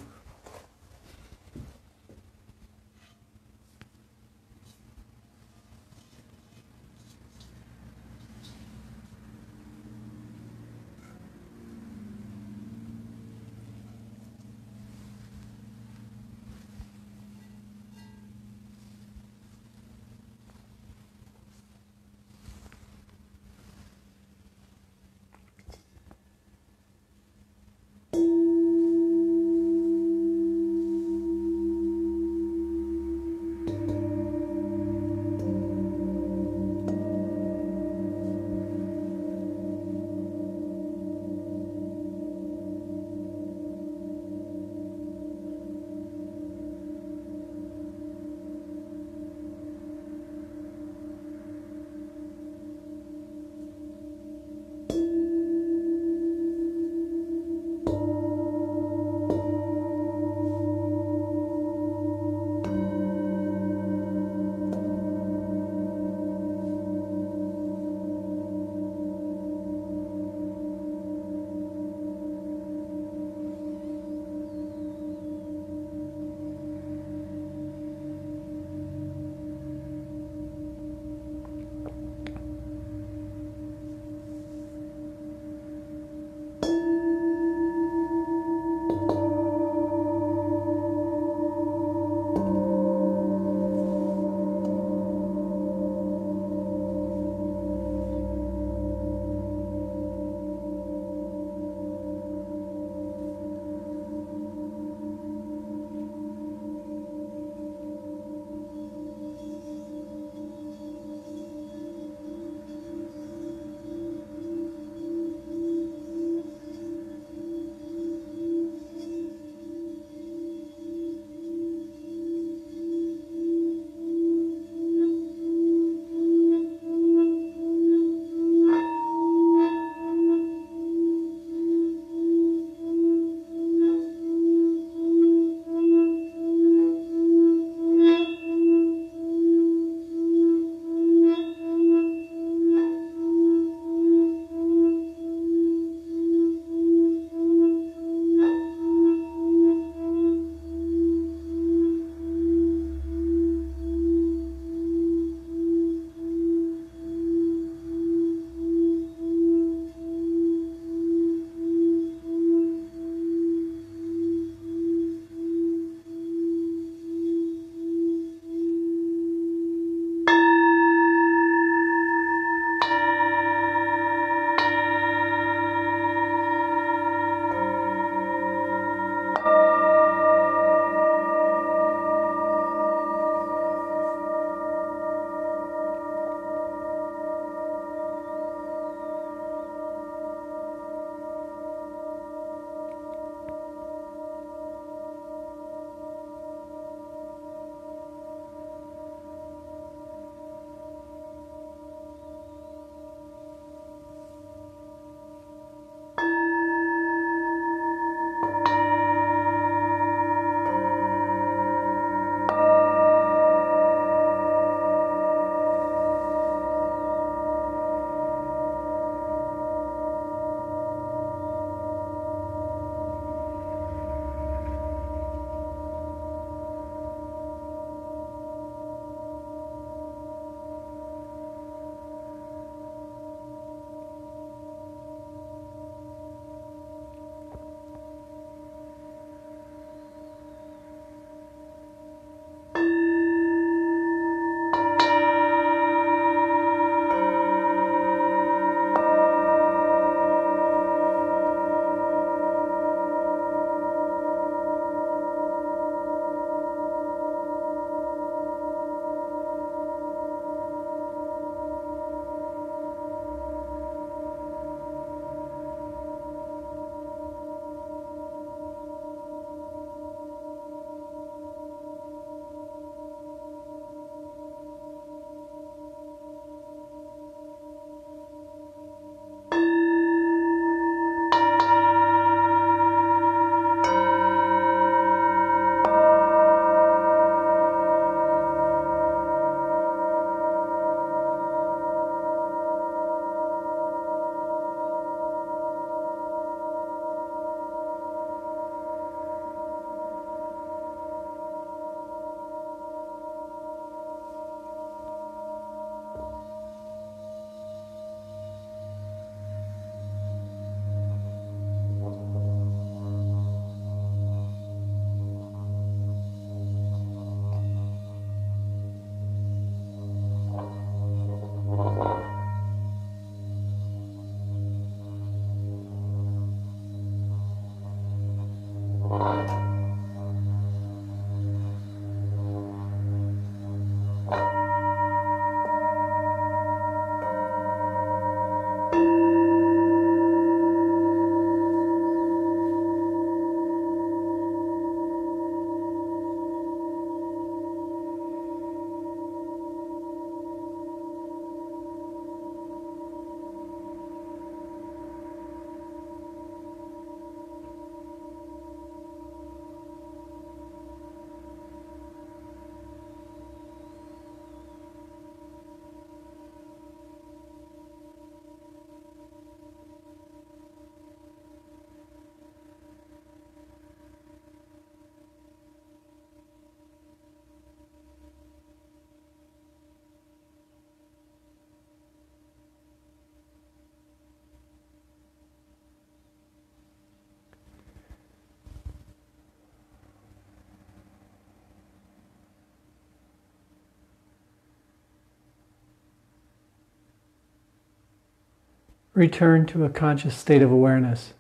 [SPEAKER 1] Return to a conscious state of awareness.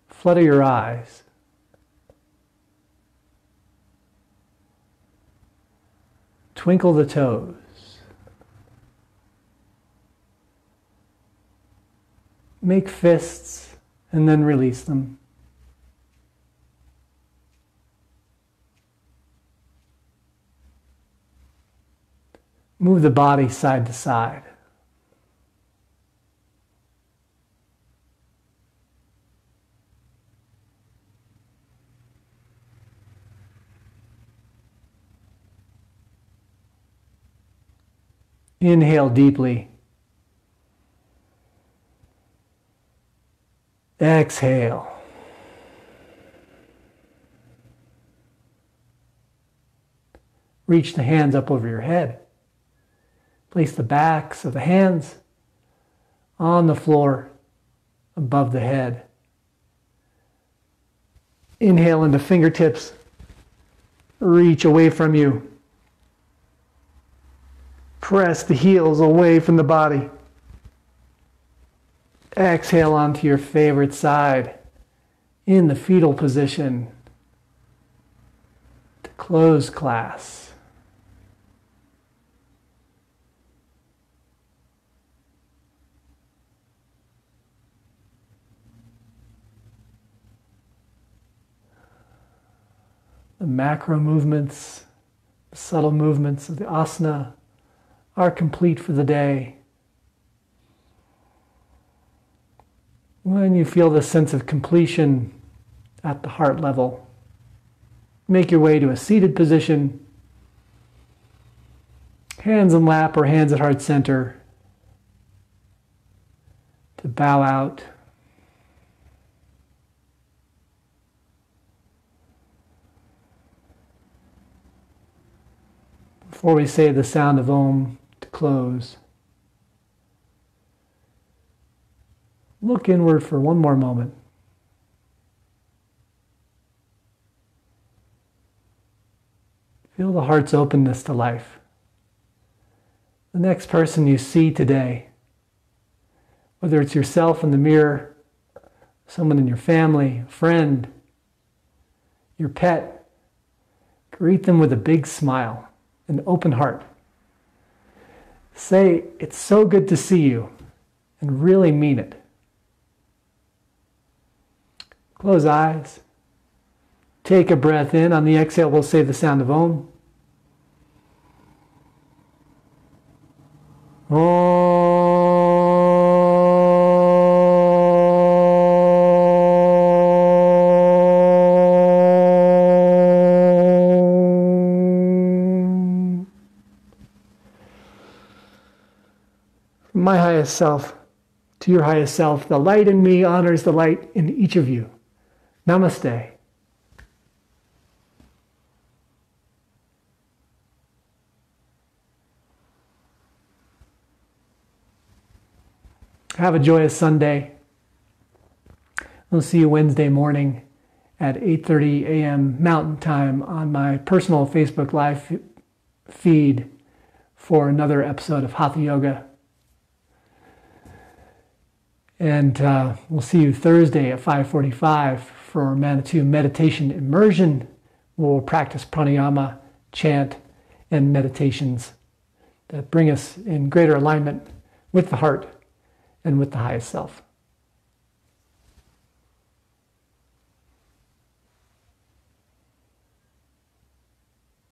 [SPEAKER 1] Flutter your eyes. Twinkle the toes. Make fists and then release them. Move the body side to side. Inhale deeply. Exhale. Reach the hands up over your head. Place the backs of the hands on the floor above the head. Inhale into fingertips. Reach away from you. Press the heels away from the body. Exhale onto your favorite side in the fetal position to close class. The macro movements, the subtle movements of the asana are complete for the day. When you feel the sense of completion at the heart level, make your way to a seated position, hands in lap or hands at heart center, to bow out. Before we say the sound of Om to close, look inward for one more moment. Feel the heart's openness to life. The next person you see today, whether it's yourself in the mirror, someone in your family, a friend, your pet, greet them with a big smile, an open heart. Say, "It's so good to see you," and really mean it. Close eyes. Take a breath in. On the exhale, we'll say the sound of Om. Om. From my highest self to your highest self, the light in me honors the light in each of you. Namaste. Have a joyous Sunday. We'll see you Wednesday morning at 8:30 a.m. Mountain Time on my personal Facebook Live feed for another episode of Hatha Yoga. And we'll see you Thursday at 5:45 for Manitou Meditation Immersion. We'll practice pranayama, chant, and meditations that bring us in greater alignment with the heart and with the highest self.